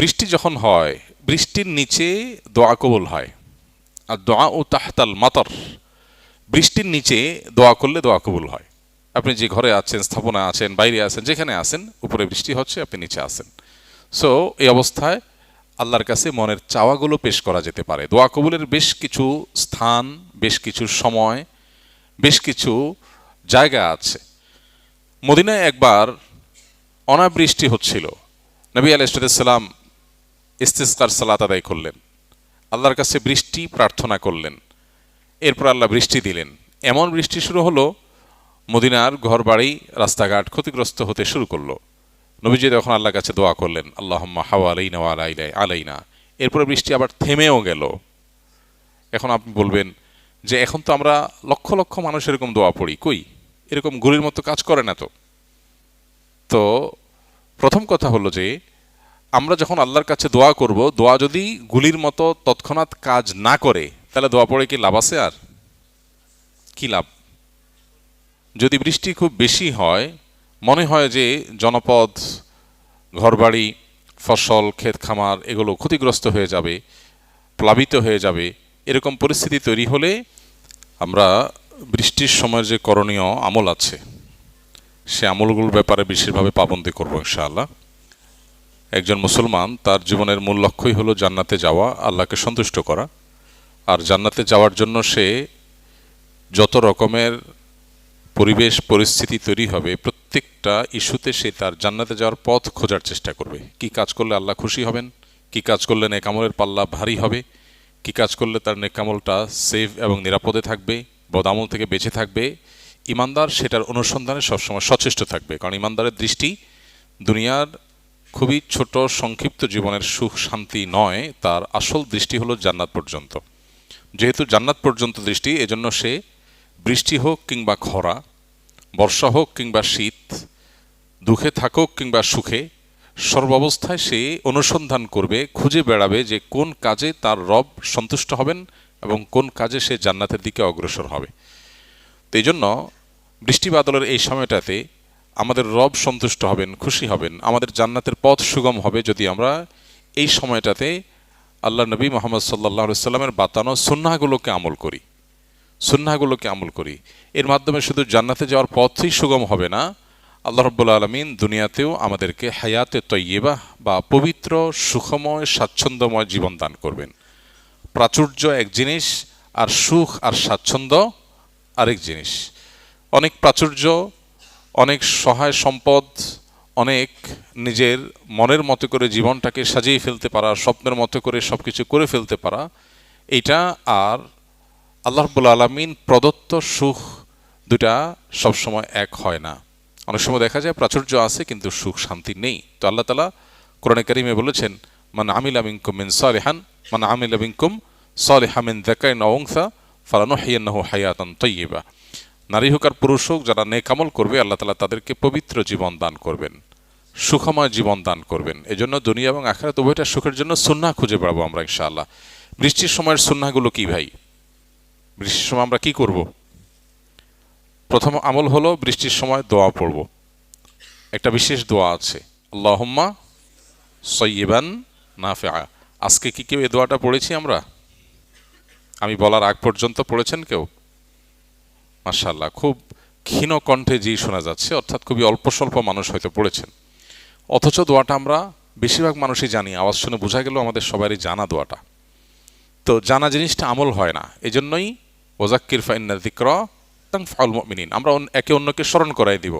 বৃষ্টি যখন হয়, বৃষ্টির নিচে দোয়া কবুল হয়। আর দোয়া ও তাহতাল মাতর, বৃষ্টির নিচে দোয়া করলে দোয়া কবুল হয়। আপনি যে ঘরে আছেন, স্থাপনা আছেন, বাইরে আছেন, যেখানে আছেন, উপরে বৃষ্টি হচ্ছে, আপনি নিচে আছেন। সো এই অবস্থায় আল্লাহর কাছে মনের চাওয়াগুলো পেশ করা যেতে পারে। দোয়া কবুলের বেশ কিছু স্থান, বেশ কিছু সময়, বেশ কিছু জায়গা আছে। মদিনায় একবার অনাবৃষ্টি হচ্ছিল। নবী আলাইহিসসালাম ইস্তিসকার সালাত আদায় করলেন, আল্লাহর কাছে বৃষ্টি প্রার্থনা করলেন। এরপর আল্লাহ বৃষ্টি দিলেন। এমন বৃষ্টি শুরু হলো, মদিনার ঘরবাড়ি, রাস্তাঘাট ক্ষতিগ্রস্ত হতে শুরু করলো। নবীজি তখন আল্লাহর কাছে দোয়া করলেন, আল্লাহুম্মা হাওয়ালাইনা ওয়া আলাইনা। এরপরে বৃষ্টি আবার থেমেও গেল। এখন আপনি বলবেন যে এখন তো আমরা লক্ষ লক্ষ মানুষ এরকম দোয়া পড়ি, কই এরকম গুলির মতো কাজ করে না তো। তো প্রথম কথা হলো যে আমরা যখন আল্লাহর কাছে দোয়া করব, দোয়া যদি গুলির মতো তৎক্ষণাৎ কাজ না করে, তাহলে দোয়া পড়ে কি লাভ আছে? আর কি লাভ? যদি বৃষ্টি খুব বেশি হয়, মনে হয় যে জনপদ, ঘরবাড়ি, ফসল, ক্ষেত খামার এগুলো ক্ষতিগ্রস্ত হয়ে যাবে, প্লাবিত হয়ে যাবে, এরকম পরিস্থিতি তৈরি হলে আমরা বৃষ্টির সময় যে করণীয় আমল আছে, সে আমলগুলোর ব্যাপারে বিশেষভাবে পাবন্দি করব ইনশাআল্লাহ। একজন মুসলমান তার জীবনের মূল লক্ষ্যই হলো জান্নাতে যাওয়া, আল্লাহকে সন্তুষ্ট করা। আর জান্নাতে যাওয়ার জন্য সে যত রকমের পরিবেশ পরিস্থিতি তৈরি হবে, প্রত্যেকটা ইস্যুতে সে তার জান্নাতে যাওয়ার পথ খোঁজার চেষ্টা করবে। কি কাজ করলে আল্লাহ খুশি হবেন, কি কাজ করলে নেকামলের পাল্লা ভারী হবে, কি কাজ করলে তার নেকামলটা সেফ এবং নিরাপদে থাকবে, বদামল থেকে বেঁচে থাকবে। ইমানদার সেটার অনুসন্ধানে সবসময় সচেষ্ট থাকবে, কারণ ইমানদারের দৃষ্টি দুনিয়ার খুবই ছোট সংক্ষিপ্ত জীবনের সুখ শান্তি নয়, তার আসল দৃষ্টি হলো জান্নাত পর্যন্ত। যেহেতু জান্নাত পর্যন্ত দৃষ্টি, এজন্য সে বৃষ্টি হোক কিংবা খরা, বর্ষা হোক কিংবা শীত, দুঃখে থাকুক কিংবা সুখে, সর্বাবস্থায় সে অনুসন্ধান করবে, খুঁজে বেড়াবে যে কোন কাজে তার রব সন্তুষ্ট হবেন এবং কোন কাজে সে জান্নাতের দিকে অগ্রসর হবে। তো এই জন্য বৃষ্টি বাদলের এই সময়টাতে আমাদের রব সন্তুষ্ট হবেন, খুশি হবেন, আমাদের জান্নাতের পথ সুগম হবে যদি আমরা এই সময়টাতে আল্লাহ নবী মুহাম্মদ সাল্লাল্লাহু আলাইহি সাল্লামের বাতানো সুন্নাহগুলোকে আমল করি। এর মাধ্যমে শুধু জান্নাতে যাওয়ার পথই সুগম হবে না, আল্লাহ রাব্বুল আলামিন দুনিয়াতেও আমাদেরকে হায়াতে তয়্যিবা বা পবিত্র, সুখময়, স্বাচ্ছন্দ্যময় জীবন দান করবেন। প্রাচুর্য এক জিনিস, আর সুখ আর স্বাচ্ছন্দ্য আরেক জিনিস। অনেক প্রাচুর্য, অনেক সহায় সম্পদ, অনেক নিজের মনের মতো করে জীবনটাকে সাজিয়ে ফেলতে পারা, স্বপ্নের মতো করে সব কিছু করে ফেলতে পারা, এটা আর আল্লাহ রাব্বুল আলামিন প্রদত্ত সুখ, দুটা সবসময় এক হয় না। অনেক সময় দেখা যায় প্রাচুর্য আছে কিন্তু সুখ শান্তি নেই। তো আল্লাহ তাআলা কোরআনে কারিমে বলেছেন, মান আমিলা মিনকুম সালিহান মিন যাকারিন আও উনসা ফালানুহয়িন্নাহু হায়াতান তাইয়্যিবা। নারী হোক আর পুরুষ হোক, যারা নেক আমল করবে আল্লাহ তাআলা তাদেরকে পবিত্র জীবন দান করবেন, সুখময় জীবন দান করবেন। এজন্য দুনিয়া এবং আখিরাত উভয়টা সুখের জন্য সুন্নাহ খুঁজে বেড়াবো আমরা ইনশাআল্লাহ। বৃষ্টির সময়ের সুন্নাহগুলো কি ভাই? বৃষ্টির সময় আমরা কি করব? প্রথম আমল হলো বৃষ্টির সময় দোয়া পড়ব। একটা বিশেষ দোয়া আছে, আল্লাহুম্মা সাইয়্যিবান নাফিআ। আজকে কি কেউ এই দোয়াটা পড়েছি আমরা? আমি বলার আগ পর্যন্ত পড়েছেন কেউ? মাশাআল্লাহ, খুব ক্ষীণ কণ্ঠে জি শোনা যাচ্ছে, অর্থাৎ খুবই অল্প স্বল্প মানুষ হয়তো পড়েছেন। অথচ দোয়াটা আমরা বেশিরভাগ মানুষই জানি, আওয়াজ শুনে বোঝা গেল আমাদের সবারই জানা দোয়াটা। তো জানা জিনিসটা আমল হয় না, এজন্যই ওয়াযাক্কির ফাইন্না যিকরা তানফাউল মুমিনিন, আমরা একে অন্যকে স্মরণ করাই দিব।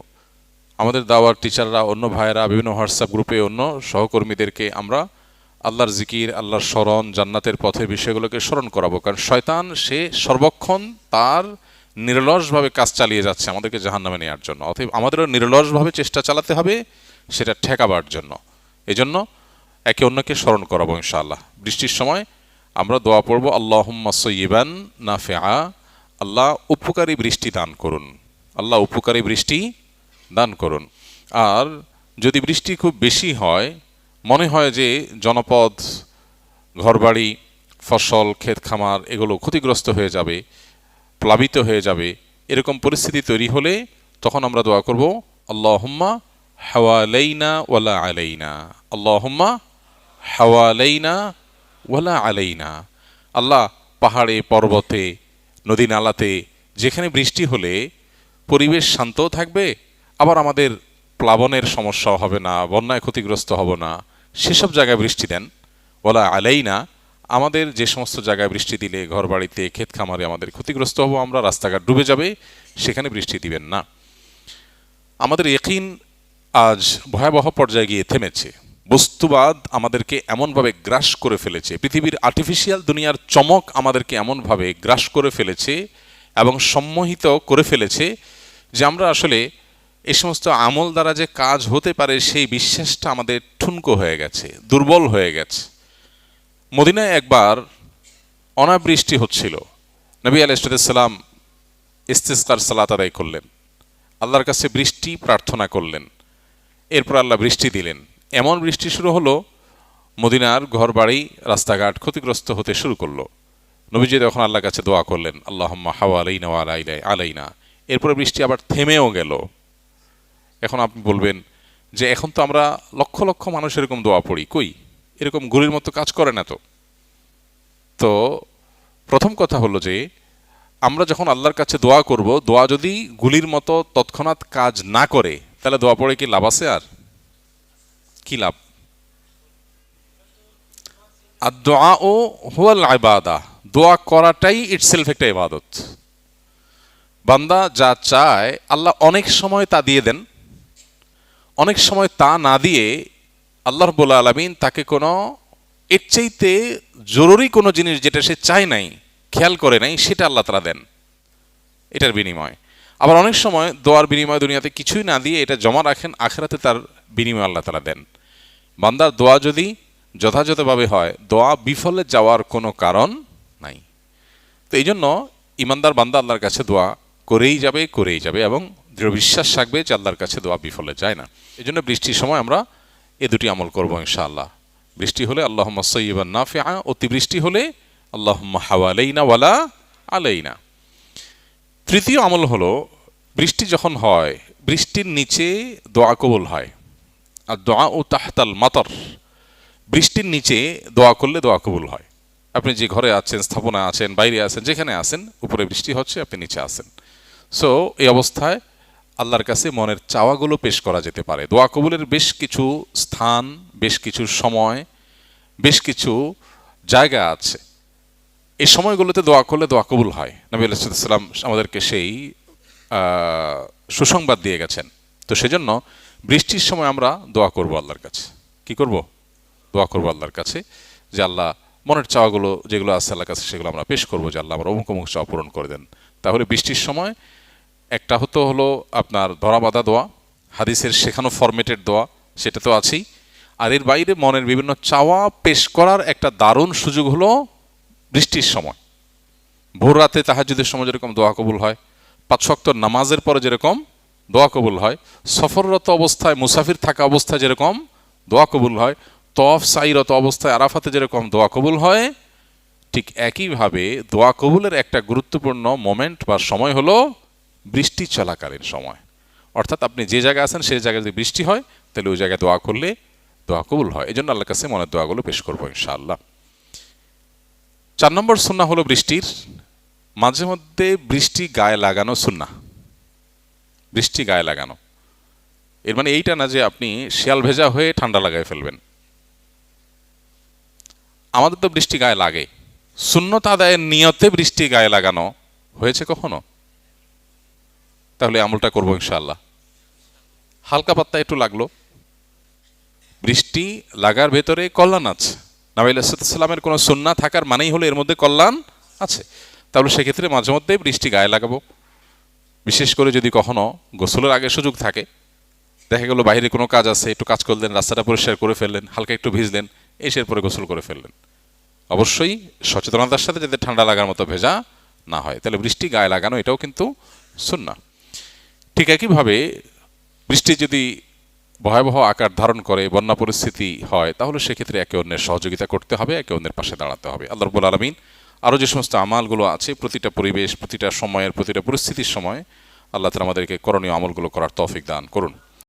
আমাদের দাওয়ার টিচাররা, অন্য ভাইয়েরা, বিভিন্ন হোয়াটসঅ্যাপ গ্রুপে অন্য সহকর্মীদেরকে আমরা আল্লাহর জিকির, আল্লাহর স্মরণ, জান্নাতের পথের বিষয়গুলোকে স্মরণ করাবো। কারণ শয়তান সে সর্বক্ষণ তার নিরলসভাবে কাজ চালিয়ে যাচ্ছে আমাদেরকে জাহান্নামে নেওয়ার জন্য। অতএব আমাদেরও নিরলসভাবে চেষ্টা চালাতে হবে সেটা ঠেকাবার জন্য। এজন্য একে অন্যকে স্মরণ করাবো ইনশাআল্লাহ। বৃষ্টির সময় আমরা দোয়া পড়ব, আল্লাহুম্মা সাইয়্যিবান নাফিআ, আল্লাহ উপকারী বৃষ্টি দান করুন, আল্লাহ উপকারী বৃষ্টি দান করুন। আর যদি বৃষ্টি খুব বেশি হয়, মনে হয় যে জনপদ, ঘরবাড়ি, ফসল, ক্ষেত খামার এগুলো ক্ষতিগ্রস্ত হয়ে যাবে, প্লাবিত হয়ে যাবে, এরকম পরিস্থিতি তৈরি হলে তখন আমরা দোয়া করব, আল্লাহুম্মা হাওয়ালাইনা ওয়ালা আলাইনা, আল্লাহুম্মা হাওয়ালাইনা ওয়ালা আলাইনা। আল্লাহ পাহাড়ে, পর্বতে, নদী নালাতে যেখানে বৃষ্টি হলে পরিবেশ শান্তও থাকবে, আবার আমাদের প্লাবনের সমস্যাও হবে না, বন্যায় ক্ষতিগ্রস্ত হব না, সেসব জায়গায় বৃষ্টি দেন। ওয়ালা আলাইনা, আমাদের যে সমস্ত জায়গায় বৃষ্টি দিলে ঘর বাড়িতে, ক্ষেত খামারে আমাদের ক্ষতিগ্রস্ত হব আমরা, রাস্তাঘাট ডুবে যাবে, সেখানে বৃষ্টি দিবেন না। আমাদের ইয়াকিন আজ ভয়াবহ পর্যায়ে গিয়ে থেমেছে। বস্তুবাদ আমাদেরকে এমনভাবে গ্রাস করে ফেলেছে, পৃথিবীর আর্টিফিশিয়াল দুনিয়ার চমক আমাদেরকে এমনভাবে গ্রাস করে ফেলেছে এবং সম্মোহিত করে ফেলেছে যে আমরা আসলে এই সমস্ত আমল দ্বারা যে কাজ হতে পারে সেই বিশ্বাসটা আমাদের ঠুনকো হয়ে গেছে, দুর্বল হয়ে গেছে। মদিনায় একবার অনাবৃষ্টি হচ্ছিল। নবী আলাইহিস সালাম ইস্তিসকার সালাত আদায় করলেন, আল্লাহর কাছে বৃষ্টি প্রার্থনা করলেন, এরপর আল্লাহ বৃষ্টি দিলেন। এমন বৃষ্টি শুরু হলো, মদিনার ঘরবাড়ি, রাস্তাঘাট ক্ষতিগ্রস্ত হতে শুরু করলো। নবীজি তখন আল্লাহর কাছে দোয়া করলেন, আল্লাহুম্মা হাওয়ালাইনা ওয়া আলাইনা। এরপরে বৃষ্টি আবার থেমেও গেল। এখন আপনি বলবেন যে এখন তো আমরা লক্ষ লক্ষ মানুষ এরকম দোয়া পড়ি, কই এরকম গুলির মতো কাজ করে না তো। তো প্রথম কথা হলো যে আমরা যখন আল্লাহর কাছে দোয়া করব, দোয়া যদি গুলির মতো তৎক্ষণাৎ কাজ না করে, তাহলে দোয়া পড়ে কি লাভ আছে? আর কি লাভ? আর দোয়া ও হুয়াল ইবাদা, দোয়া করাটাই ইটসেলফ একটা ইবাদত। বান্দা যা চায় আল্লাহ অনেক সময় তা দিয়ে দেন, অনেক সময় তা না দিয়ে আল্লাহ রাব্বুল আলামিন তাকে কোনো এর চাইতে জরুরি কোনো জিনিস যেটা সে চায় নাই, খেয়াল করে নাই, সেটা আল্লাহ তাআলা দেন এটার বিনিময়। আবার অনেক সময় দোয়ার বিনিময় দুনিয়াতে কিছুই না দিয়ে এটা জমা রাখেন, আখিরাতে তার বিনিময় আল্লাহ তাআলা দেন। বান্দার দোয়া যদি যথাযথভাবে হয়, দোয়া বিফলে যাওয়ার কোনো কারণ নাই। তো এই জন্য ইমানদার বান্দা আল্লাহর কাছে দোয়া করেই যাবে এবং দৃঢ় বিশ্বাস থাকবে যে আল্লাহর কাছে দোয়া বিফলে যায় না। এই জন্য বৃষ্টির সময় আমরা এ দুটি আমল করবো ইনশাআল্লাহ। বৃষ্টি হলে আল্লাহুম্মা সাইয়্যিবান নাফিআ, অতিবৃষ্টি হলে আল্লাহুম্মা হাওয়ালাইনা ওয়ালা আলাইনা। তৃতীয় আমল হলো, বৃষ্টি যখন হয় বৃষ্টির নিচে দোয়া কবুল হয়। আর দোয়া ও তাহতাল মাতর, বৃষ্টির নিচে দোয়া করলে দোয়া কবুল হয়। আপনি যে ঘরে আছেন, স্থাপনা আছেন, বাইরে আছেন, যেখানে আছেন, উপরে বৃষ্টি হচ্ছে, আপনি নিচে আছেন। সো এই অবস্থায় আল্লাহর কাছে মনের চাওয়াগুলো পেশ করা যেতে পারে। দোয়া কবুলের বেশ কিছু স্থান, বেশ কিছু সময়, বেশ কিছু জায়গা আছে। এই সময়গুলোতে দোয়া করলে দোয়া কবুল হয়। নবী আলাইহিস সালাম আমাদেরকে সেই সুসংবাদ দিয়ে গেছেন। তো সেজন্য বৃষ্টির সময় আমরা দোয়া করব আল্লাহর কাছে। কি করব? দোয়া করব আল্লাহর কাছে যে আল্লাহ মনের চাওয়াগুলো যেগুলো আছে আল্লাহর কাছে সেগুলো আমরা পেশ করবো, যে আল্লাহ আমার অমুক অমুক চাওয়া পূরণ করে দেন। তাহলে বৃষ্টির সময় একটা হলো আপনার ধরাবাঁধা দোয়া, হাদিসের শেখানো ফরম্যাটের দোয়া, সেটা তো আছেই। আর এর বাইরে মনের বিভিন্ন চাওয়া পেশ করার একটা দারুণ সুযোগ হলো বৃষ্টির সময়। ভোর রাতে তাহাজ্জুদের সময় যেরকম দোয়া কবুল হয়, 5 ওয়াক্ত নামাজের পরে যেরকম দোয়া কবুল হয়, সফররত অবস্থায়, মুসাফির থাকা অবস্থায় যেরকম দোয়া কবুল হয়, তওয়াফ সাইরত অবস্থায় আরাফাতে যেরকম দোয়া কবুল হয়, ঠিক একইভাবে দোয়া কবুলের একটা গুরুত্বপূর্ণ মোমেন্ট বা সময় হলো বৃষ্টি চলাকালীন সময়। অর্থাৎ আপনি যে জায়গায় আছেন সেই জায়গায় যদি বৃষ্টি হয়, তাহলে ওই জায়গায় দোয়া করলে দোয়া কবুল হয়। এই জন্য আল্লাহর কাছে মনের দোয়াগুলো পেশ করবো ইনশাআল্লাহ। 4 নম্বর সুন্নাহ হলো বৃষ্টির মাঝে মধ্যে বৃষ্টি গায়ে লাগানো সুন্নাহ। বৃষ্টি গায়ে লাগানো এর মানে এইটা না যে আপনি শিয়াল ভেজা হয়ে ঠান্ডা লাগায় ফেলবেন। আমাদের তো বৃষ্টি গায়ে লাগে, সুন্নত আদায়ের নিয়তে বৃষ্টি গায়ে লাগানো হয়েছে কখনো? তাহলে আমলটা করবো ইনশাআল্লাহ। হালকা পাত্তা একটু লাগলো, বৃষ্টি লাগার ভেতরে কল্যাণ আছে। নবী আলাইহিস সালামের কোনো সুন্নাহ থাকার মানেই হলো এর মধ্যে কল্যাণ আছে। তাহলে সেক্ষেত্রে মাঝে মধ্যে বৃষ্টি গায়ে লাগাবো। বিশেষ করে যদি কখনো গোসলের আগে সুযোগ থাকে, দেখা গেল বাইরে কোনো কাজ আছে, একটু কাজ করলেন, রাস্তাটা পরিষ্কার করে ফেললেন, হালকা একটু ভিজলেন, এসে পরে গোসল করে ফেললেন। অবশ্যই সচেতনতার সাথে যাতে ঠান্ডা লাগার মতো ভেজা না হয়, তাহলে বৃষ্টি গায়ে লাগানো এটাও কিন্তু সুন্নাহ। ঠিক একইভাবে বৃষ্টি যদি ভয়াবহ আকার ধারণ করে, বন্যা পরিস্থিতি হয়, তাহলে সেক্ষেত্রে একে অন্যের সহযোগিতা করতে হবে, একে অন্যের পাশে দাঁড়াতে হবে। আল্লাহ রাব্বুল আলামিন আরও যে সমস্ত আমালগুলো আছে, প্রতিটা পরিবেশ, প্রতিটা সময়ের, প্রতিটা পরিস্থিতির সময় আল্লাহ তাআলা আমাদেরকে করণীয় আমলগুলো করার তৌফিক দান করুন।